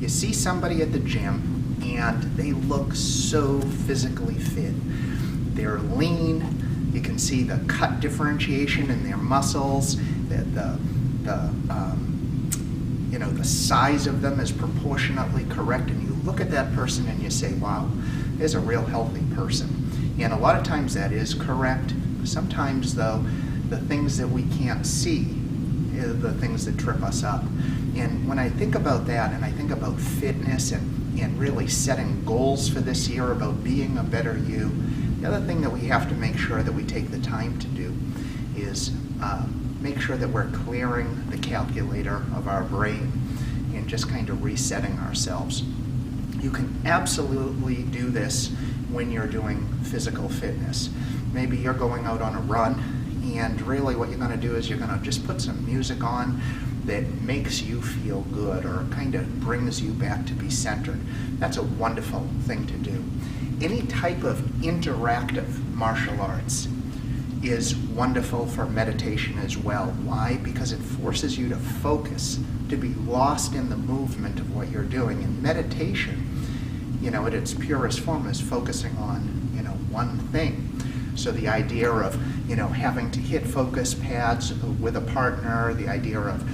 you see somebody at the gym and they look so physically fit. They're lean, you can see the cut differentiation in their muscles, the size of them is proportionately correct, and you look at that person and you say, wow, there's a real healthy person. And a lot of times that is correct. Sometimes though, the things that we can't see are the things that trip us up. And when I think about that, and I think about fitness and really setting goals for this year about being a better you, the other thing that we have to make sure that we take the time to do is make sure that we're clearing the calculator of our brain and just kind of resetting ourselves. You can absolutely do this when you're doing physical fitness. Maybe you're going out on a run, and really what you're going to do is you're going to just put some music on that makes you feel good or kind of brings you back to be centered. That's a wonderful thing to do. Any type of interactive martial arts is wonderful for meditation as well. Why? Because it forces you to focus, to be lost in the movement of what you're doing. And meditation, at its purest form is focusing on, one thing. So the idea of, having to hit focus pads with a partner, the idea of,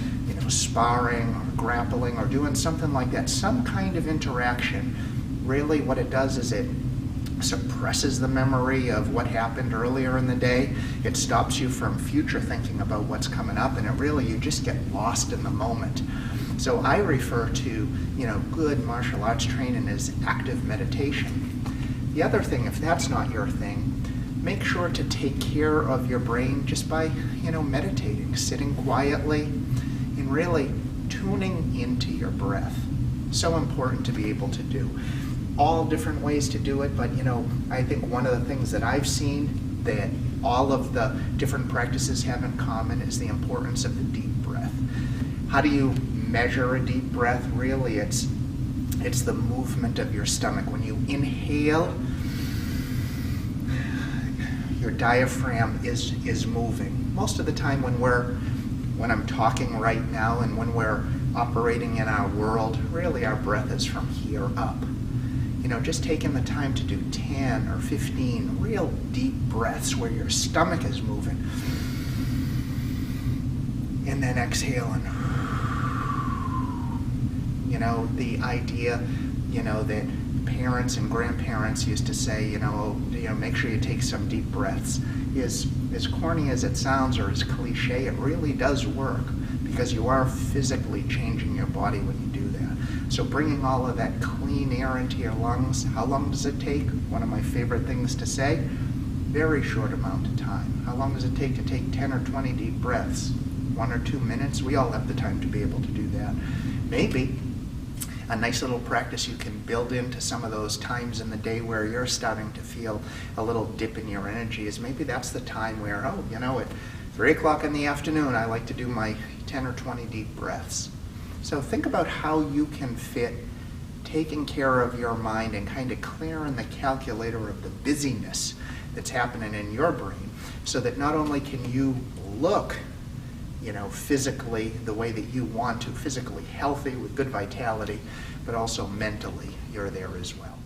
sparring or grappling or doing something like that, some kind of interaction, really what it does is it suppresses the memory of what happened earlier in the day. It stops you from future thinking about what's coming up, and you just get lost in the moment. So I refer to, good martial arts training as active meditation. The other thing, if that's not your thing, make sure to take care of your brain just by, meditating, sitting quietly, and really tuning into your breath. So important to be able to do. All different ways to do it, but I think one of the things that I've seen that all of the different practices have in common is the importance of the deep breath. How do you measure a deep breath? Really, it's the movement of your stomach. When you inhale, your diaphragm is moving. Most of the time when I'm talking right now and when we're operating in our world, really our breath is from here up. Just taking the time to do 10 or 15 real deep breaths where your stomach is moving. And then exhaling. The idea, that parents and grandparents used to say, make sure you take some deep breaths, is as corny as it sounds or as cliche, it really does work because you are physically changing your body when you do that. So bringing all of that clean air into your lungs, how long does it take? One of my favorite things to say, very short amount of time. How long does it take to take 10 or 20 deep breaths? 1 or 2 minutes? We all have the time to be able to do that. Maybe a nice little practice you can build into some of those times in the day where you're starting to feel a little dip in your energy is maybe that's the time where, at 3 o'clock in the afternoon, I like to do my 10 or 20 deep breaths. So think about how you can fit taking care of your mind and kind of clearing the calculator of the busyness that's happening in your brain so that not only can you look, physically the way that you want to, physically healthy with good vitality, but also mentally you're there as well.